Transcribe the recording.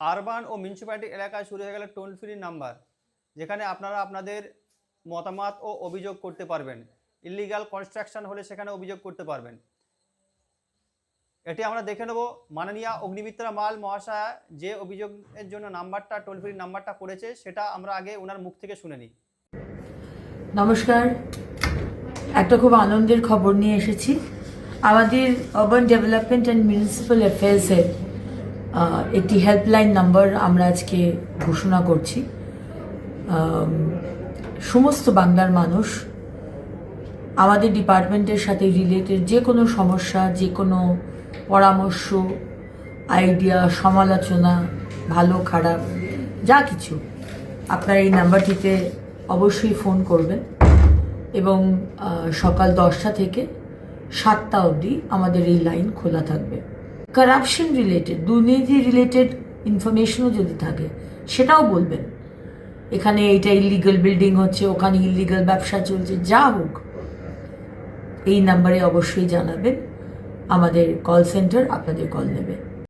Urban ও municipality এলাকায় শুরু হয়ে গেল টোল ফ্রি নাম্বার, যেখানে আপনারা আপনাদের মতামত ও অভিযোগ করতে পারবেন। ইলিগাল কনস্ট্রাকশন হলে সেখানে অভিযোগ করতে পারবেন। এটি আমরা দেখে নেব মাননীয় অগ্নিমিত্রা মাল মহাশয়া যে অভিযোগের জন্য নাম্বারটা টোল ফ্রি নাম্বারটা করেছে সেটা আমরা আগে ওনার মুখ থেকে শুনে নিই। নমস্কার, একটা খুব আনন্দের খবর নিয়ে এসেছি। আমাদের আরবান ডেভেলপমেন্ট অ্যান্ড মিউনিসিপ্যাল অ্যাফেয়ার্সের একটি হেল্পলাইন নাম্বার আমরা আজকে ঘোষণা করছি। সমস্ত বাংলার মানুষ আমাদের ডিপার্টমেন্টের সাথে রিলেটেড যে কোনো সমস্যা, যে কোনো পরামর্শ, আইডিয়া, সমালোচনা, ভালো খারাপ যা কিছু, আপনারা এই নাম্বারটিতে অবশ্যই ফোন করবেন এবং সকাল 10টা থেকে 7টা অবধি আমাদের এই লাইন খোলা থাকবে। কারাপশন রিলেটেড, দুর্নীতি রিলেটেড ইনফরমেশনও যদি থাকে সেটাও বলবেন। এখানে এইটা ইলিগাল বিল্ডিং হচ্ছে, ওখানে ইলিগাল ব্যবসা চলছে, যা হোক এই নাম্বারে অবশ্যই জানাবেন। আমাদের কল সেন্টার আপনাদের কল নেবে।